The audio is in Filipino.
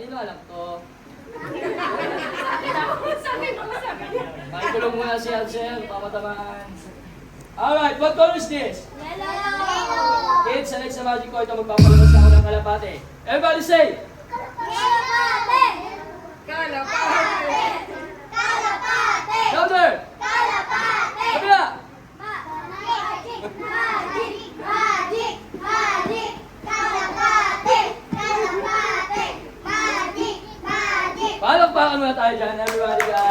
Kanino alam to? Pakikulong muna si Ansel, mamatamaan. Alright, what color is this? Yellow. Kids, sa next na magic coin, ito magpapalabas ako ng kalapate. Everybody say! Kalapate. Kalapate! Kalapate. Louder! Kalapate. Kabila! Magic. Magic. Magic. Magic. Kalapate. Kalapate. Magic. Magic. Palakpakan muna tayo dyan, everybody guys!